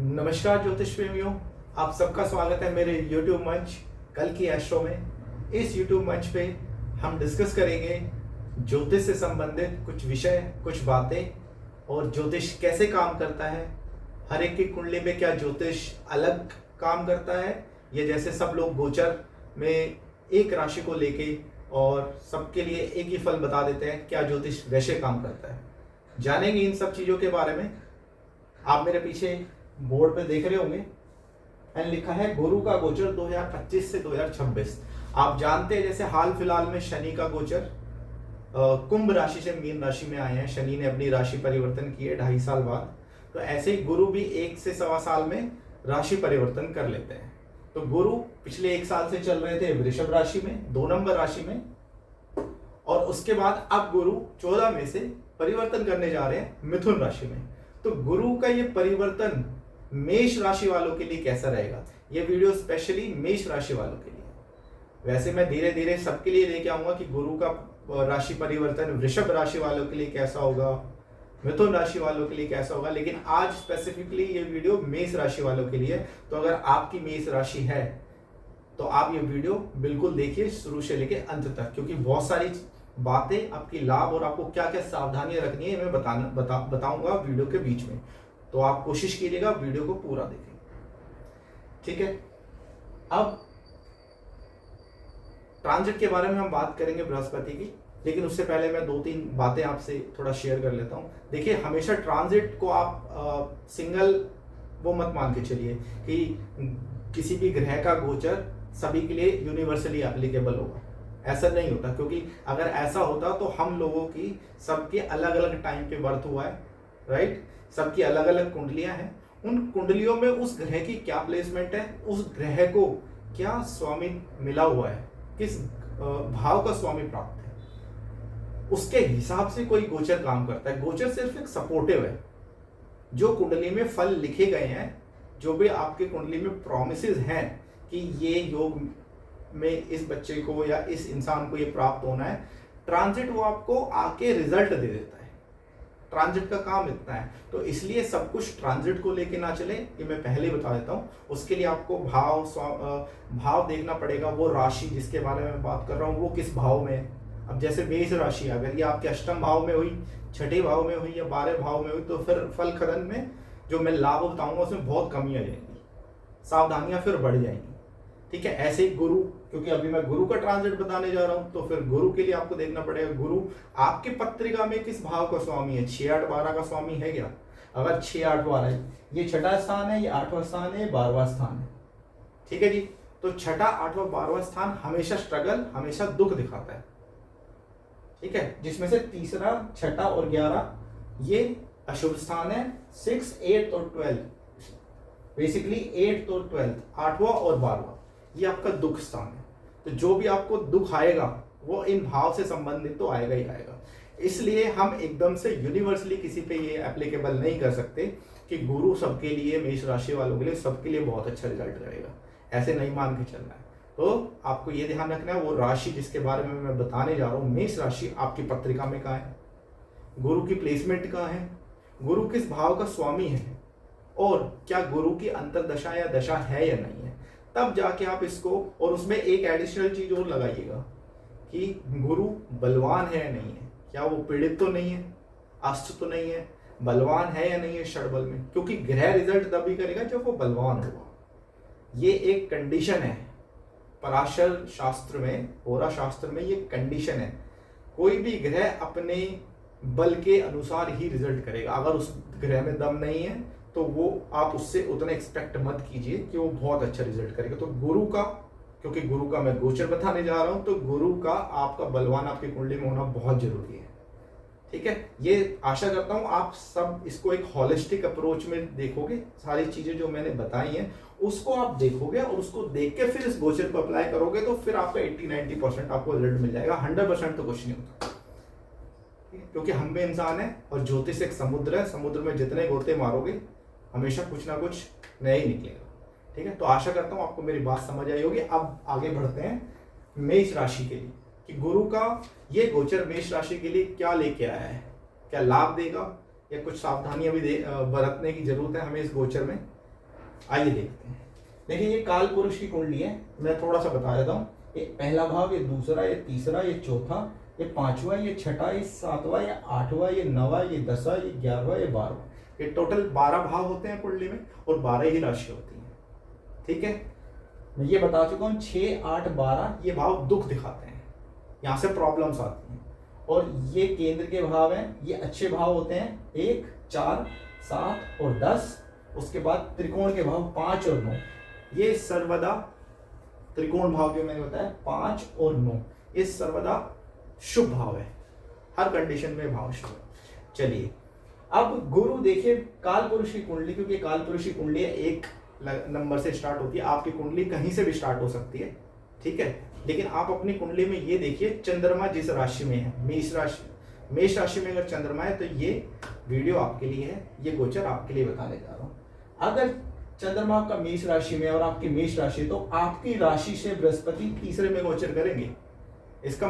नमस्कार ज्योतिष प्रेमियों, आप सबका स्वागत है मेरे YouTube मंच कल की एस्ट्रो में। इस YouTube मंच पे हम डिस्कस करेंगे ज्योतिष से संबंधित कुछ विषय, कुछ बातें और ज्योतिष कैसे काम करता है। हर एक की कुंडली में क्या ज्योतिष अलग काम करता है या जैसे सब लोग गोचर में एक राशि को लेके और सबके लिए एक ही फल बता देते हैं, क्या ज्योतिष वैसे काम करता है। जानेंगे इन सब चीज़ों के बारे में। आप मेरे पीछे बोर्ड पे देख रहे होंगे एंड लिखा है गुरु का गोचर 2025 से 2026। आप जानते हैं जैसे हाल फिलहाल में शनि का गोचर कुंभ राशि से मीन राशि में आए हैं। शनि ने अपनी राशि परिवर्तन की है 2.5 साल बाद। तो ऐसे ही गुरु भी 1 से सवा साल में राशि परिवर्तन कर लेते हैं। तो गुरु पिछले 1 साल से चल रहे थे वृषभ राशि में, 2 नंबर राशि में, और उसके बाद अब गुरु 14 में से परिवर्तन करने जा रहे हैं मिथुन राशि में। तो गुरु का ये परिवर्तन मेष राशि वालों के लिए कैसा रहेगा, ये वीडियो स्पेशली मेष राशि वालों के लिए। वैसे मैं धीरे धीरे सबके लिए लेके आऊंगा कि गुरु का राशि परिवर्तन वृषभ राशि वालों के लिए कैसा होगा, मिथुन राशि वालों के लिए कैसा होगा, लेकिन आज स्पेसिफिकली ये वीडियो मेष राशि वालों के लिए। तो अगर आपकी मेष राशि है तो आप ये वीडियो बिल्कुल देखिए शुरू से लेके अंत तक, क्योंकि बहुत सारी बातें आपकी लाभ और आपको क्या क्या सावधानियां रखनी है मैं बताऊंगा वीडियो के बीच में। तो आप कोशिश कीजिएगा वीडियो को पूरा देखें, ठीक है। अब ट्रांजिट के बारे में हम बात करेंगे बृहस्पति की, लेकिन उससे पहले मैं 2-3 बातें आपसे थोड़ा शेयर कर लेता हूं। देखिए, हमेशा ट्रांजिट को आप सिंगल वो मत मान के चलिए कि किसी भी ग्रह का गोचर सभी के लिए यूनिवर्सली एप्लीकेबल होगा। ऐसा नहीं होता, क्योंकि अगर ऐसा होता तो हम लोगों की सबके अलग अलग टाइम पे बर्थ हुआ है, राइट। सबकी अलग अलग कुंडलियां हैं, उन कुंडलियों में उस ग्रह की क्या प्लेसमेंट है, उस ग्रह को क्या स्वामी मिला हुआ है, किस भाव का स्वामी प्राप्त है, उसके हिसाब से कोई गोचर काम करता है। गोचर सिर्फ एक सपोर्टिव है। जो कुंडली में फल लिखे गए हैं, जो भी आपके कुंडली में प्रोमिसेस हैं कि ये योग में इस बच्चे को या इस इंसान को ये प्राप्त होना है, ट्रांजिट वो आपको आके रिजल्ट दे देता है। ट्रांजिट का काम इतना है, तो इसलिए सब कुछ ट्रांजिट को लेके ना चले, ये मैं पहले ही बता देता हूँ। उसके लिए आपको भाव देखना पड़ेगा। वो राशि जिसके बारे में बात कर रहा हूँ वो किस भाव में है। अब जैसे मेष राशि अगर ये आपके अष्टम भाव में हुई, 6ठे भाव में हुई या 12 भाव में हुई, तो फिर फल खदन में जो मैं लाभ बताऊंगा उसमें बहुत कमी आ जाएगी, सावधानियां फिर बढ़ जाएंगी, ठीक है। ऐसे ही गुरु, क्योंकि अभी मैं गुरु का ट्रांजिट बताने जा रहा हूं, तो फिर गुरु के लिए आपको देखना पड़ेगा गुरु आपकी पत्रिका में किस भाव का स्वामी है। 6, 8, 12 का स्वामी है क्या? अगर 6, 8, 12 ये 6ठा स्थान है, ये 8वां स्थान है, 12वां स्थान है, ठीक है जी। तो 6ठा, 8वां, 12वां स्थान हमेशा स्ट्रगल, हमेशा दुख दिखाता है, ठीक है। जिसमें से तीसरा, 6ठा और 11 ये अशुभ स्थान है। 6, 8 और 12, बेसिकली 8 और 12, 8वां और 12वां, ये आपका दुख स्थान है। तो जो भी आपको दुख आएगा वो इन भाव से संबंधित तो आएगा ही आएगा। इसलिए हम एकदम से यूनिवर्सली किसी पे ये एप्लीकेबल नहीं कर सकते कि गुरु सबके लिए, मेष राशि वालों के लिए, सबके लिए बहुत अच्छा रिजल्ट करेगा, ऐसे नहीं मान के चलना है। तो आपको ये ध्यान रखना है, वो राशि जिसके बारे में मैं बताने जा रहा हूँ, मेष राशि आपकी पत्रिका में कहाँ है, गुरु की प्लेसमेंट कहाँ है, गुरु किस भाव का स्वामी है, और क्या गुरु की अंतर्दशा या दशा है या नहीं है। तब जाके आप इसको, और उसमें एक एडिशनल चीज और लगाइएगा कि गुरु बलवान है या नहीं है, क्या वो पीड़ित तो नहीं है, अस्त तो नहीं है, बलवान है या नहीं है षडबल में, क्योंकि ग्रह रिजल्ट तभी करेगा जब वो बलवान होगा। ये एक कंडीशन है पराशर शास्त्र में, होरा शास्त्र में ये कंडीशन है। कोई भी ग्रह अपने बल के अनुसार ही रिजल्ट करेगा। अगर उस ग्रह में दम नहीं है तो वो आप उससे उतना एक्सपेक्ट मत कीजिए कि वो बहुत अच्छा रिजल्ट करेगा। तो गुरु का, क्योंकि गुरु का मैं गोचर बताने जा रहा हूं, तो गुरु का आपका बलवान आपकी कुंडली में होना बहुत जरूरी है, ठीक है। ये आशा करता हूं आप सब इसको एक होलिस्टिक अप्रोच में देखोगे। सारी चीजें जो मैंने बताई हैं उसको आप देखोगे और उसको देख के फिर इस गोचर को अप्लाई करोगे, तो फिर आपका 80-90% आपको रिजल्ट मिल जाएगा। 100% तो कुछ नहीं होता, क्योंकि हम भी इंसान है और ज्योतिष एक समुद्र है। समुद्र में जितने गोते मारोगे हमेशा कुछ ना कुछ नया ही निकलेगा, ठीक है। तो आशा करता हूं आपको मेरी बात समझ आई होगी। अब आगे बढ़ते हैं मेष राशि के लिए, कि गुरु का ये गोचर मेष राशि के लिए क्या लेके आया है, क्या लाभ देगा या कुछ सावधानियां भी बरतने की जरूरत है हमें इस गोचर में। आइए देखते हैं। देखिए ये काल पुरुष की कुंडली है, मैं थोड़ा सा बता देता हूँ। ये पहला भाव, ये दूसरा, ये तीसरा, ये चौथा, ये पांचवा, ये छठा, ये सातवां, ये आठवां, ये नवा, ये 10वां, ये 11वां, ये 12वां। ये टोटल 12 भाव होते हैं कुंडली में और 12 ही राशि होती है। ठीक है, मैं ये बता चुका हूँ 6, 8, 12 ये भाव दुख दिखाते हैं, यहाँ से प्रॉब्लम्स आती हैं। और ये केंद्र के भाव हैं, ये अच्छे भाव होते हैं 1, 4, 7 और 10। उसके बाद त्रिकोण के भाव 5 और 9, ये सर्वदा त्रिकोण भाव जो मैंने बताया 5 और 9 ये सर्वदा शुभ भाव है, हर कंडीशन में भाव शुभ है। चलिए अब गुरु देखिए काल पुरुष की कुंडली, क्योंकि काल पुरुष की कुंडली है 1 नंबर से स्टार्ट होती है, आपकी कुंडली कहीं से भी स्टार्ट हो सकती है। ठीक है, लेकिन आप अपनी कुंडली में ये देखिए चंद्रमा जिस राशि में है, मेष राशि में अगर चंद्रमा है तो ये वीडियो आपके लिए है, ये गोचर आपके लिए बताने जा रहा हूं। अगर चंद्रमा आपका मेष राशि में और आपकी मेष राशि, तो आपकी राशि से बृहस्पति तीसरे में गोचर करेंगे। इसका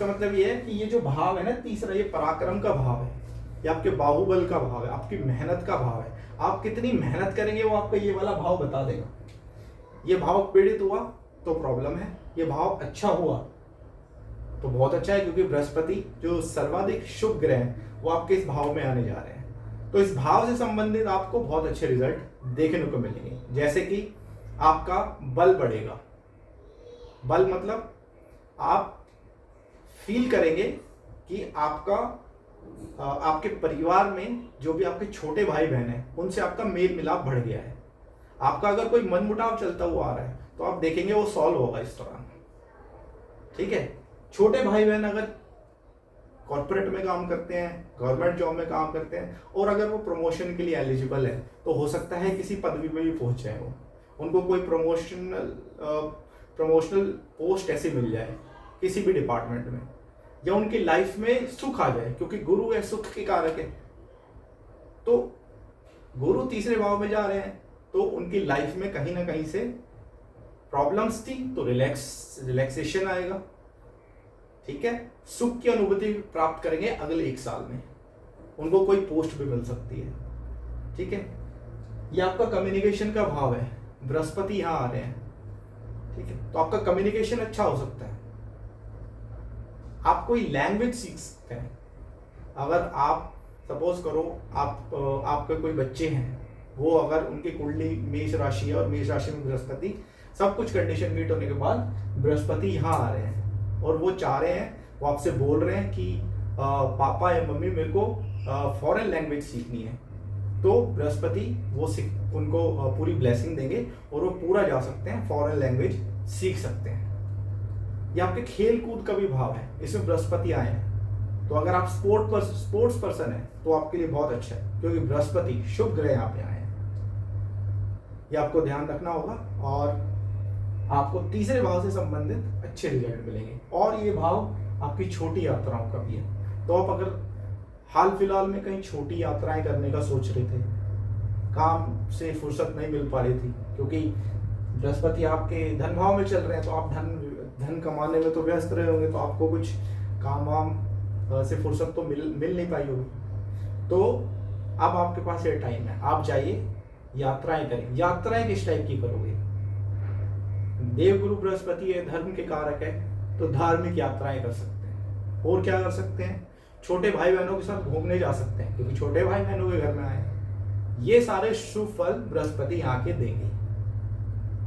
मतलब ये है कि ये जो भाव है ना तीसरा, ये पराक्रम का भाव है, ये आपके बाहुबल का भाव है, आपकी मेहनत का भाव है। आप कितनी मेहनत करेंगे वो आपका ये वाला भाव बता देगा। ये भाव पीड़ित हुआ तो प्रॉब्लम है, ये भाव अच्छा हुआ तो बहुत अच्छा है, क्योंकि बृहस्पति जो सर्वाधिक शुभ ग्रह है वो आपके इस भाव में आने जा रहे हैं। तो इस भाव से संबंधित आपको बहुत अच्छे रिजल्ट देखने को मिलेंगे, जैसे कि आपका बल बढ़ेगा। बल मतलब आप फील करेंगे कि आपके परिवार में जो भी आपके छोटे भाई बहन हैं उनसे आपका मेल मिलाप बढ़ गया है। आपका अगर कोई मनमुटाव चलता हुआ आ रहा है तो आप देखेंगे वो सॉल्व होगा इस दौरान। ठीक है, छोटे भाई बहन अगर कॉर्पोरेट में काम करते हैं, गवर्नमेंट जॉब में काम करते हैं और अगर वो प्रमोशन के लिए एलिजिबल है तो हो सकता है किसी पदवी पे भी पहुंच जाए, वो उनको कोई प्रमोशनल पोस्ट ऐसी मिल जाए किसी भी डिपार्टमेंट में, या उनकी लाइफ में सुख आ जाए, क्योंकि गुरु है सुख के कारक है। तो गुरु तीसरे भाव में जा रहे हैं तो उनकी लाइफ में कहीं ना कहीं से प्रॉब्लम्स थी तो रिलैक्सेशन आएगा। ठीक है, सुख की अनुभूति प्राप्त करेंगे अगले 1 साल में, उनको कोई पोस्ट भी मिल सकती है। ठीक है, ये आपका कम्युनिकेशन का भाव है, बृहस्पति यहाँ आ रहे हैं। ठीक है, तो आपका कम्युनिकेशन अच्छा हो सकता है, आप कोई लैंग्वेज सीख सकते हैं। अगर आप सपोज करो आपके कोई बच्चे हैं, वो अगर उनकी कुंडली मेष राशि है और मेष राशि में बृहस्पति, सब कुछ कंडीशन मीट होने के बाद बृहस्पति यहाँ आ रहे हैं और वो चाह रहे हैं, वो आपसे बोल रहे हैं कि पापा या मम्मी मेरे को फॉरेन लैंग्वेज सीखनी है, तो बृहस्पति वो उनको पूरी ब्लेसिंग देंगे और वो पूरा जा सकते हैं, फॉरेन लैंग्वेज सीख सकते हैं। ये आपके खेल कूद का भी भाव है, इसमें बृहस्पति आए हैं। तो अगर आप स्पोर्ट्स पर्सन है तो आपके लिए बहुत अच्छा है, क्योंकि बृहस्पति शुभ ग्रह यहाँ पे आए हैं। ये आपको ध्यान रखना होगा और आपको तीसरे भाव से संबंधित अच्छे रिजल्ट मिलेंगे। और ये भाव आपकी छोटी यात्राओं का भी है, तो आप अगर हाल फिलहाल में कहीं छोटी यात्राएं करने का सोच रहे थे, काम से फुर्सत नहीं मिल पा रही थी, क्योंकि बृहस्पति आपके धन भाव में चल रहे हैं, तो आप धन कमाने में तो व्यस्त रहे होंगे, तो आपको कुछ काम वाम से फुर्सत तो मिल नहीं पाई होगी। तो अब आपके पास ये टाइम है, आप जाइए यात्राएं करें। यात्राएं किस टाइप की करोगे? देवगुरु बृहस्पति है, धर्म के कारक है, तो धार्मिक यात्राएं कर सकते हैं। और क्या कर सकते हैं? छोटे भाई बहनों के साथ घूमने जा सकते हैं, क्योंकि छोटे भाई बहनों के घर में आए। ये सारे शुभ फल बृहस्पति यहाँ के देंगे।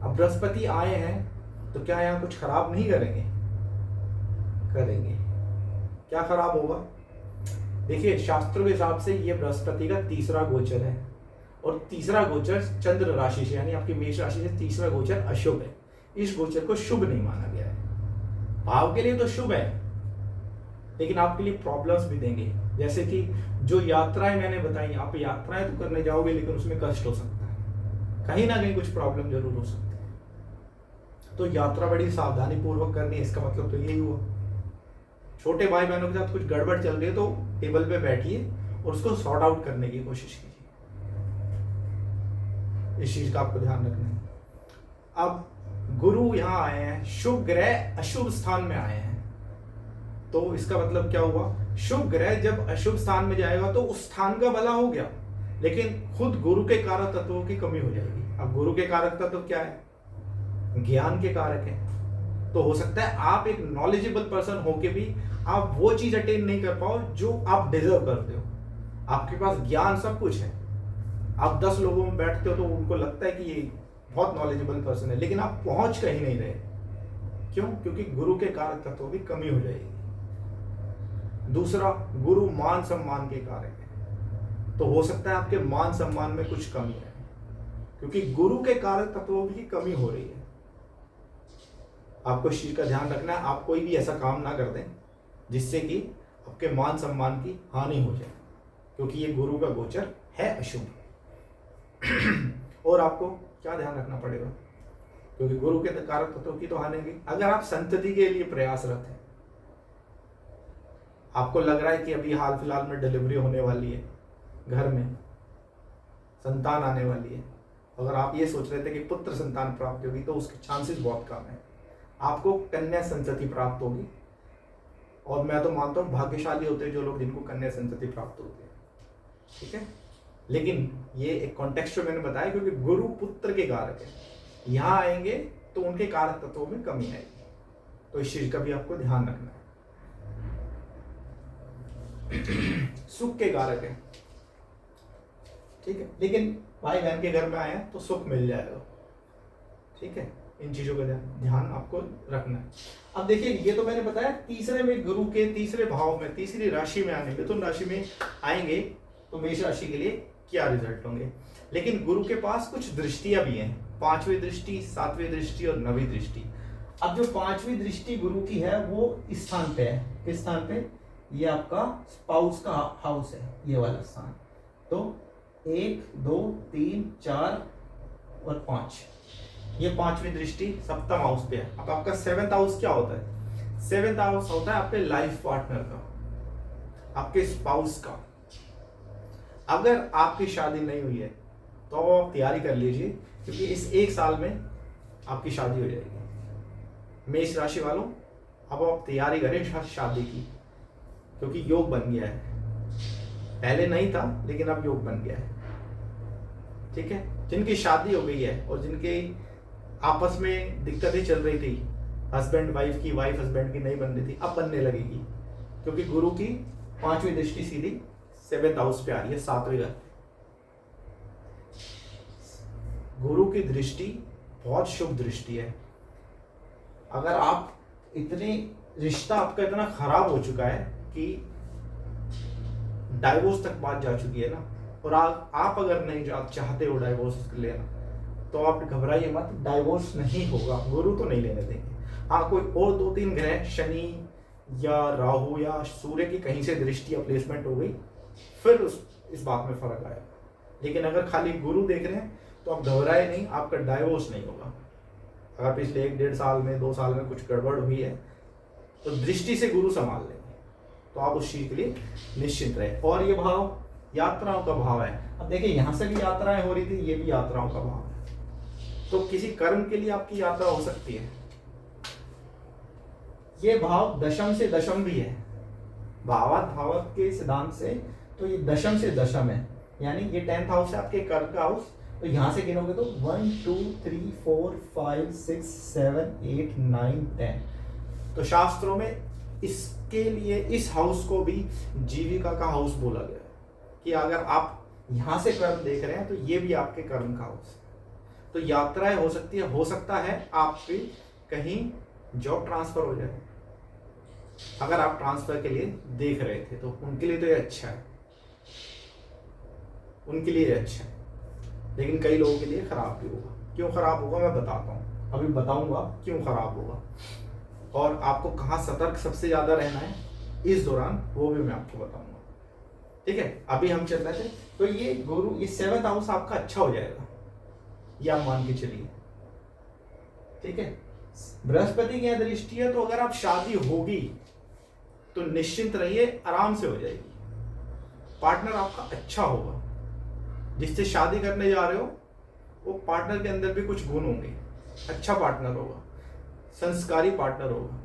अब बृहस्पति आए हैं तो क्या यहाँ कुछ खराब नहीं करेंगे? करेंगे। क्या खराब होगा? देखिए, शास्त्रों के हिसाब से ये बृहस्पति का तीसरा गोचर है, और तीसरा गोचर चंद्र राशि से, यानी आपकी मेष राशि से तीसरा गोचर अशुभ है। इस गोचर को शुभ नहीं माना गया है। भाव के लिए तो शुभ है, लेकिन आपके लिए प्रॉब्लम्स भी देंगे। जैसे कि जो यात्राएं मैंने बताई, आप यात्राएं तो करने जाओगे, लेकिन उसमें कष्ट हो सकता है, कहीं ना कहीं कुछ प्रॉब्लम जरूर हो सकती है। तो यात्रा बड़ी सावधानी पूर्वक करनी है, इसका मतलब तो यही हुआ। छोटे भाई बहनों के साथ कुछ गड़बड़ चल रही है तो टेबल पे बैठिए और उसको सॉर्ट आउट करने की कोशिश कीजिए। इस चीज का आपको ध्यान रखना है। अब गुरु यहाँ आए हैं, शुभ ग्रह अशुभ स्थान में आए हैं, तो इसका मतलब क्या हुआ? शुभ ग्रह जब अशुभ स्थान में जाएगा तो उस स्थान का भला हो गया, लेकिन खुद गुरु के कारक तत्वों की कमी हो जाएगी। अब गुरु के कारक तत्व क्या है? ज्ञान के कारक है। तो हो सकता है आप एक नॉलेजेबल पर्सन होके भी आप वो चीज अटेन नहीं कर पाओ जो आप डिजर्व करते हो। आपके पास ज्ञान सब कुछ है, आप 10 लोगों में बैठते हो तो उनको लगता है कि ये बहुत नॉलेजेबल पर्सन है, लेकिन आप पहुंच कहीं नहीं रहे। क्यों? क्योंकि गुरु के कारक तत्वों की कमी हो जाएगी। दूसरा, गुरु मान सम्मान के कारक है। तो हो सकता है आपके मान सम्मान में कुछ कमी है, क्योंकि गुरु के कारक तत्वों की कमी हो रही है। आपको इस चीज का ध्यान रखना है, आप कोई भी ऐसा काम ना कर दें जिससे कि आपके मान सम्मान की हानि हो जाए, क्योंकि ये गुरु का गोचर है अशुभ। और आपको क्या ध्यान रखना पड़ेगा, क्योंकि गुरु के कारक तत्वों की तो हानि की। अगर आप संतति के लिए प्रयासरत हैं, आपको लग रहा है कि अभी हाल फिलहाल में डिलीवरी होने वाली है, घर में संतान आने वाली है, अगर आप ये सोच रहे थे कि पुत्र संतान प्राप्त होगी, तो उसके चांसेस बहुत कम है। आपको कन्या संतति प्राप्त होगी, और मैं तो मानता हूँ भाग्यशाली होते हैं जो लोग जिनको कन्या संतति प्राप्त होती है। ठीक है, लेकिन ये एक कॉन्टेक्स्ट में मैंने बताया, क्योंकि गुरु पुत्र के कारक है। यहाँ आएंगे तो उनके कारक तत्वों में कमी आएगी, तो इस चीज का भी आपको ध्यान रखना है। सुख के कारक है, ठीक है, लेकिन भाई बहन के घर में आए हैं तो सुख मिल जाएगा। ठीक है, इन चीजों का ध्यान आपको रखना है। अब देखिए, ये तो मैंने बताया तीसरे में, गुरु के तीसरे भाव में, तीसरी राशि में आने, मिथुन राशि में आएंगे तो मेष राशि के लिए क्या रिजल्ट होंगे। लेकिन गुरु के पास कुछ दृष्टियां भी हैं, 5वीं दृष्टि, 7वीं दृष्टि और 9वीं दृष्टि। अब जो 5वीं दृष्टि गुरु की है वो इस स्थान पे है। किस स्थान पे? ये आपका स्पाउस का हाउस है, ये वाला स्थान। तो 1 2 3 4 और 5, ये 5वीं दृष्टि सप्तम हाउस पे है। अब आपका 7th हाउस क्या होता है? 7th हाउस होता है आपके लाइफ पार्टनर का, आपके स्पाउस का। अगर आपकी शादी नहीं हुई है तो आप तैयारी कर लीजिए, क्योंकि इस 1 साल में आपकी शादी हो जाएगी। मेष राशि वालों, अब आप तैयारी करें शादी की, क्योंकि योग बन गया है। पहले नहीं था, लेकिन अब योग बन गया है। ठीक है, जिनकी शादी हो गई है और जिनके आपस में दिक्कतें चल रही थी, हस्बैंड वाइफ की, वाइफ हस्बैंड की नहीं बन रही थी, अब बनने लगेगी, क्योंकि गुरु की 5वीं दृष्टि सीधी 7th हाउस पे आ रही है, 7वें घर। गुरु की दृष्टि बहुत शुभ दृष्टि है। अगर आप इतने, रिश्ता आपका इतना खराब हो चुका है कि डाइवोर्स तक बात जा चुकी है ना, और आप अगर नहीं चाहते हो डाइवोर्स लेना, तो आप घबराइए मत, डाइवोर्स नहीं होगा, गुरु तो नहीं लेने देंगे। हाँ, कोई और 2-3 ग्रह, शनि या राहु या सूर्य की कहीं से दृष्टि या प्लेसमेंट हो गई, फिर इस बात में फर्क आएगा। लेकिन अगर खाली गुरु देख रहे हैं तो आप घबराए नहीं, आपका डाइवोर्स नहीं होगा। अगर पिछले 1-1.5 साल में, 2 साल में कुछ गड़बड़ हुई है तो दृष्टि से गुरु संभाल लेंगे, तो आप उस चीज के लिए निश्चिंत रहे। और ये भाव यात्राओं का भाव है। अब देखिए, यहां से भी यात्राएं हो रही थी, ये भी यात्राओं का भाव है, तो किसी कर्म के लिए आपकी यात्रा हो सकती है। ये भाव दशम से दशम भी है, भावात भावत के सिद्धांत से, तो ये दशम से दशम है, यानी ये 10th हाउस है आपके कर्म का हाउस। तो यहां से गिनोगे तो 1 2 3 4 5 6 7 8 9 10। तो शास्त्रों में इसके लिए इस हाउस को भी जीविका का हाउस बोला गया है, कि अगर आप यहां से कर्म देख रहे हैं तो ये भी आपके कर्म का हाउस है। तो यात्राएं हो सकती है, हो सकता है आपकी कहीं जॉब ट्रांसफर हो जाए। अगर आप ट्रांसफर के लिए देख रहे थे तो उनके लिए तो ये अच्छा है, उनके लिए अच्छा है। लेकिन कई लोगों के लिए खराब भी होगा। क्यों खराब होगा मैं बताता हूँ, अभी बताऊंगा क्यों खराब होगा, और आपको कहाँ सतर्क सबसे ज्यादा रहना है इस दौरान, वो भी मैं आपको बताऊंगा। ठीक है, अभी हम चल रहे थे, तो ये गुरु, ये 7th हाउस आपका अच्छा हो जाएगा, ये आप मान के चलिए। ठीक है, बृहस्पति की दृष्टि है, तो अगर आप शादी होगी तो निश्चिंत रहिए, आराम से हो जाएगी। पार्टनर आपका अच्छा होगा, जिससे शादी करने जा रहे हो वो पार्टनर के अंदर भी कुछ गुण होंगे, अच्छा पार्टनर होगा, संस्कारी पार्टनर होगा,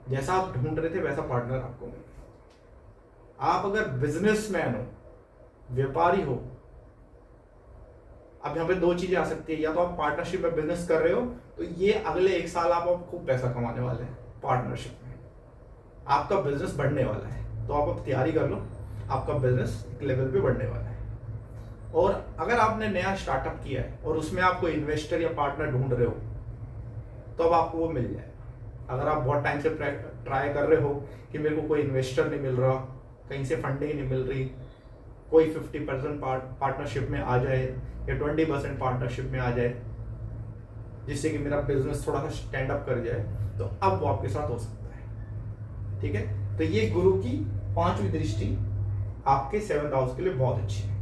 जैसा आप ढूंढ रहे थे वैसा पार्टनर आपको मिलेगा। आप अगर बिजनेसमैन हो व्यापारी हो, अब यहाँ पे दो चीजें आ सकती है, या तो आप पार्टनरशिप में बिजनेस कर रहे हो तो ये अगले 1 साल आप खूब पैसा कमाने वाले हैं पार्टनरशिप में, आपका बिजनेस बढ़ने वाला है, तो आप अब तैयारी कर लो, आपका बिजनेस एक लेवल पे बढ़ने वाला है। और अगर आपने नया स्टार्टअप किया है और उसमें आप कोई इन्वेस्टर या पार्टनर ढूंढ रहे हो तो अब आपको वो मिल जाएगा। अगर आप बहुत टाइम से ट्राई कर रहे हो कि मेरे को कोई इन्वेस्टर नहीं मिल रहा, कहीं से फंडिंग नहीं मिल रही, कोई 50% पार्टनरशिप में आ जाए या 20% पार्टनरशिप में आ जाए जिससे कि मेरा बिजनेस थोड़ा सा स्टैंड अप कर जाए, तो अब वो आपके साथ हो सकता है। ठीक है, तो ये गुरु की 5वीं दृष्टि आपके 7th हाउस के लिए बहुत अच्छी है।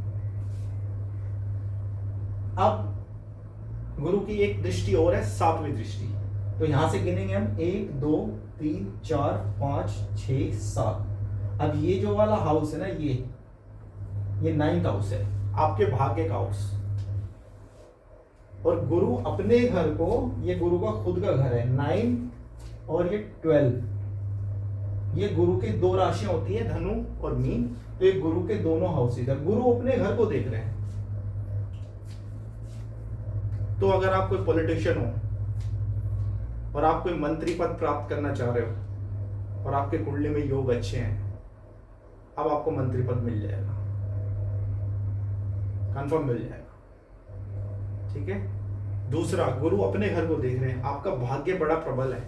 अब गुरु की एक दृष्टि और है 7वीं दृष्टि, तो यहां से गिनेंगे हम 1 2 3 4 5 6 7। अब ये जो वाला हाउस है ना, ये 9th हाउस है, आपके भाग्य का हाउस। और गुरु अपने घर को, ये गुरु का खुद का घर है 9 और ये 12, ये गुरु की 2 राशियां होती है धनु और मीन, तो ये गुरु के दोनों हाउसेज है, गुरु अपने घर को देख रहे हैं। तो अगर आप कोई पॉलिटिशियन हो और आप कोई मंत्री पद प्राप्त करना चाह रहे हो और आपके कुंडली में योग अच्छे हैं, अब आपको मंत्री पद मिल जाएगा, कंफर्म मिल जाएगा। ठीक है, दूसरा, गुरु अपने घर को देख रहे हैं, आपका भाग्य बड़ा प्रबल है,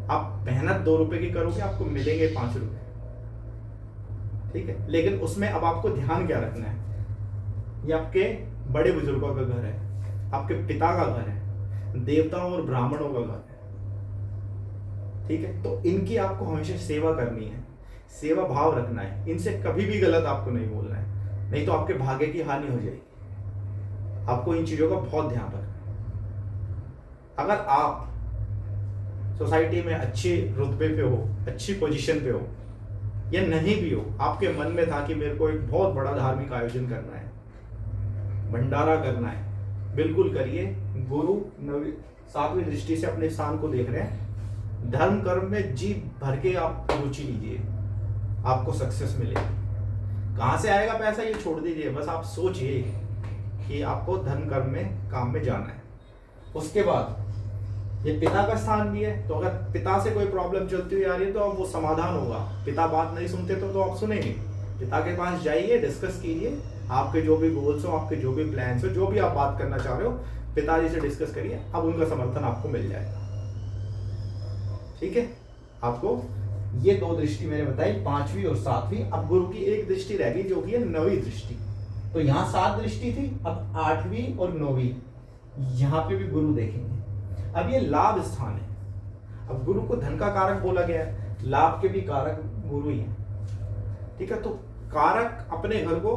आप मेहनत 2 रुपए की करोगे आपको मिलेंगे 5 रुपए। ठीक है, लेकिन उसमें अब आपको ध्यान क्या रखना है, ये आपके बड़े बुजुर्गों का घर है, आपके पिता का घर है, देवताओं और ब्राह्मणों का घर है। ठीक है, तो इनकी आपको हमेशा सेवा करनी है, सेवा भाव रखना है, इनसे कभी भी गलत आपको नहीं बोलना है, नहीं तो आपके भाग्य की हानि हो जाएगी। आपको इन चीजों का बहुत ध्यान रखना है। अगर आप सोसाइटी में अच्छे रुतबे पे हो, अच्छी पोजीशन पे हो, या नहीं भी हो, आपके मन में था कि मेरे को एक बहुत बड़ा धार्मिक आयोजन करना है, भंडारा करना है, बिल्कुल करिए। गुरु 7वीं दृष्टि से अपने स्थान को देख रहे हैं, धर्म कर्म में जी भर के आप रुचि लीजिए, आपको सक्सेस मिलेगी। कहां से आएगा पैसा ये छोड़ दीजिए, बस आप सोचिए कि आपको धर्म कर्म में काम में जाना है। उसके बाद ये पिता का स्थान भी है, तो अगर पिता से कोई प्रॉब्लम चलती हुई आ रही है तो अब वो समाधान होगा। पिता बात नहीं सुनते तो आप सुनेंगे, पिता के पास जाइए, डिस्कस कीजिए, आपके जो भी गोल्स हो, आपके जो भी प्लान्स हो, जो भी आप बात करना चाह रहे हो, पिताजी से डिस्कस करिए, अब उनका समर्थन आपको मिल जाएगा। ठीक है, आपको ये 2 दृष्टि मैंने बताई, 5वीं और 7वीं। अब गुरु की एक दृष्टि रह गई जो कि है 9वीं दृष्टि। तो यहाँ 7 दृष्टि थी, अब 8वीं और 9वीं यहाँ पे भी गुरु देखेंगे। अब ये लाभ स्थान है, अब गुरु को धन का कारक बोला गया है, लाभ के भी कारक गुरु ही है। ठीक है, तो कारक अपने घर को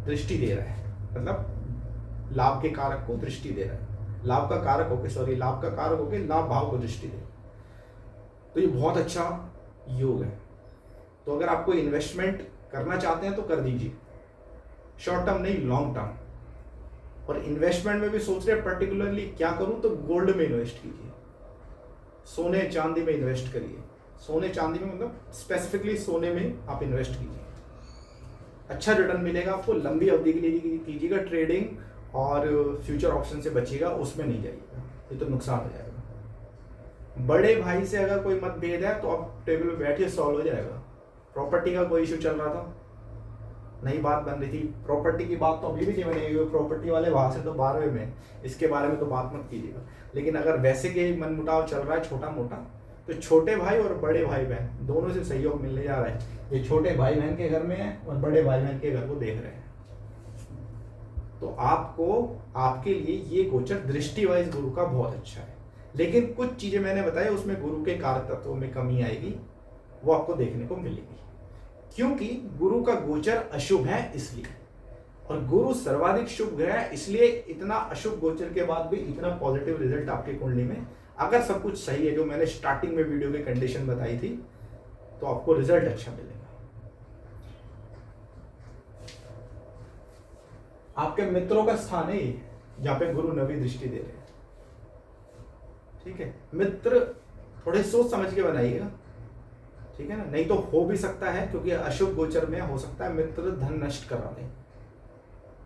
दृष्टि दे रहा है, मतलब लाभ के कारक को दृष्टि दे रहा है, लाभ का कारक होके लाभ भाव को दृष्टि दे। तो ये बहुत अच्छा योग है। तो अगर आपको इन्वेस्टमेंट करना चाहते हैं तो कर दीजिए, शॉर्ट टर्म नहीं, लॉन्ग टर्म। और इन्वेस्टमेंट में भी सोच रहे हैं पर्टिकुलरली क्या करूं, तो गोल्ड में इन्वेस्ट कीजिए, सोने चांदी में इन्वेस्ट करिए। सोने चांदी में मतलब स्पेसिफिकली सोने में आप इन्वेस्ट कीजिए, अच्छा रिटर्न मिलेगा आपको। लंबी अवधि के लिए कीजिएगा ट्रेडिंग, और फ्यूचर ऑप्शन से बचिएगा, उसमें नहीं जाइएगा, ये तो नुकसान हो जाएगा। बड़े भाई से अगर कोई मतभेद है तो आप टेबल पे बैठिए, सॉल्व हो जाएगा। प्रॉपर्टी का कोई इशू चल रहा था, नई बात बन रही थी, प्रॉपर्टी की बात तो अभी भी नहीं बनी हुई, प्रॉपर्टी वाले वहां से तो 12वें में, इसके बारे में तो बात मत कीजिएगा। लेकिन अगर वैसे के मनमुटाव चल रहा है छोटा मोटा, तो छोटे भाई और बड़े भाई बहन दोनों से सहयोग मिलने जा रहा है। ये छोटे भाई बहन के घर में है और बड़े भाई बहन के घर को देख रहे हैं। तो आपको, आपके लिए ये गोचर दृष्टि वाइज गुरु का बहुत अच्छा है। लेकिन कुछ चीजें मैंने बताई उसमें गुरु के कारक तत्वों में कमी आएगी, वो आपको देखने को मिलेगी, क्योंकि गुरु का गोचर अशुभ है इसलिए, और गुरु सर्वाधिक शुभ ग्रह है, इसलिए इतना अशुभ गोचर के बाद भी इतना पॉजिटिव रिजल्ट आपकी कुंडली में, अगर सब कुछ सही है जो मैंने स्टार्टिंग में वीडियो की कंडीशन बताई थी, तो आपको रिजल्ट अच्छा मिलेगा। आपके मित्रों का स्थान है जहां पे गुरु 9वीं दृष्टि दे रहे हैं। ठीक है, मित्र थोड़े सोच समझ के बनाइएगा। ठीक ठीक है ना, नहीं तो हो भी सकता है क्योंकि अशुभ गोचर में हो सकता है मित्र धन नष्ट करा दें,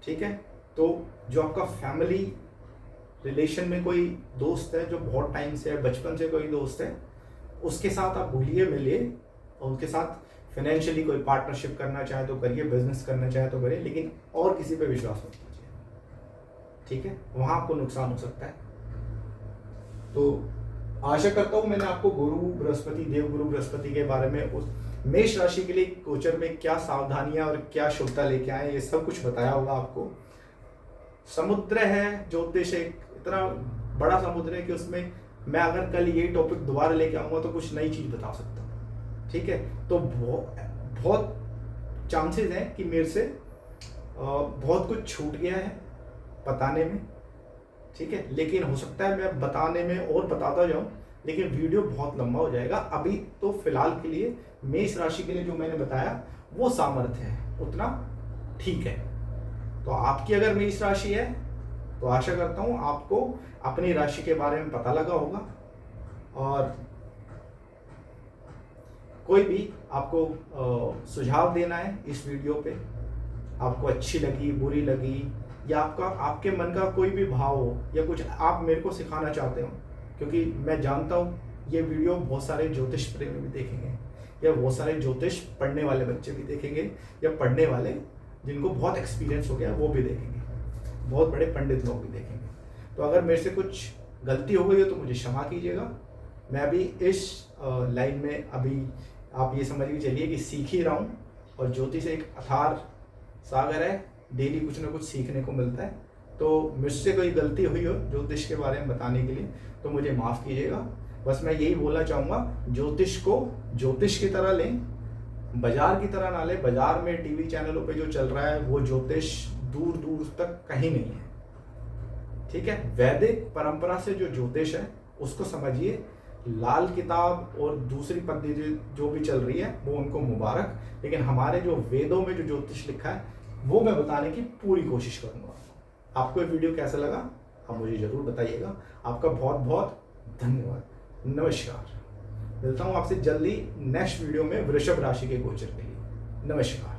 ठीक है। तो जो आपका फैमिली रिलेशन में कोई दोस्त है जो बहुत टाइम से है, बचपन से कोई दोस्त है, उसके साथ आप घुलिए मिलिए और उनके साथ फाइनेंशियली कोई पार्टनरशिप करना चाहे तो करिए, बिजनेस करना चाहे तो करिए, लेकिन और किसी पे विश्वास मत कीजिए, ठीक है, वहां आपको नुकसान हो सकता है। तो आशा करता हूं मैंने आपको गुरु बृहस्पति, देवगुरु बृहस्पति के बारे में, उस मेष राशि के लिए गोचर में क्या सावधानियां और क्या शुभता लेके आए, ये सब कुछ बताया होगा आपको। समुद्र है, ज्योतिष एक इतना बड़ा समुद्र है कि उसमें मैं अगर कल ये टॉपिक दोबारा लेके आऊंगा तो कुछ नई चीज बता सकता हूँ, ठीक है। तो बहुत चांसेस हैं कि मेरे से बहुत कुछ छूट गया है बताने में, ठीक है, लेकिन हो सकता है मैं बताने में और बताता जाऊं, लेकिन वीडियो बहुत लंबा हो जाएगा। अभी तो फिलहाल के लिए मेष राशि के लिए जो मैंने बताया वो सामर्थ्य है, उतना ठीक है। तो आपकी अगर मेष राशि है तो आशा करता हूं आपको अपनी राशि के बारे में पता लगा होगा, और कोई भी आपको सुझाव देना है इस वीडियो पे, आपको अच्छी लगी, बुरी लगी, या आपके मन का कोई भी भाव हो, या कुछ आप मेरे को सिखाना चाहते हो, क्योंकि मैं जानता हूँ ये वीडियो बहुत सारे ज्योतिष प्रेमी भी देखेंगे, या बहुत सारे ज्योतिष पढ़ने वाले बच्चे भी देखेंगे, या पढ़ने वाले जिनको बहुत एक्सपीरियंस हो गया वो भी देखेंगे, बहुत बड़े पंडित लोग भी देखेंगे। तो अगर मेरे से कुछ गलती हो गई हो तो मुझे क्षमा कीजिएगा। मैं अभी इस लाइन में, अभी आप ये समझ के चलिए कि सीख ही रहा हूँ, और ज्योतिष एक अथार सागर है, डेली कुछ ना कुछ सीखने को मिलता है। तो मुझसे कोई गलती हुई हो ज्योतिष के बारे में बताने के लिए तो मुझे माफ़ कीजिएगा। बस मैं यही बोलना चाहूँगा, ज्योतिष को ज्योतिष की तरह लें, बाजार की तरह ना लें। बाजार में टीवी चैनलों पे जो चल रहा है वो ज्योतिष दूर दूर तक कहीं नहीं है, ठीक है। वैदिक परंपरा से जो ज्योतिष है उसको समझिए। लाल किताब और दूसरी पद्धति जो भी चल रही है वो उनको मुबारक, लेकिन हमारे जो वेदों में जो ज्योतिष लिखा है वो मैं बताने की पूरी कोशिश करूंगा। आपको ये वीडियो कैसा लगा आप मुझे जरूर बताइएगा। आपका बहुत बहुत धन्यवाद। नमस्कार। मिलता हूँ आपसे जल्दी नेक्स्ट वीडियो में वृषभ राशि के गोचर के लिए। नमस्कार।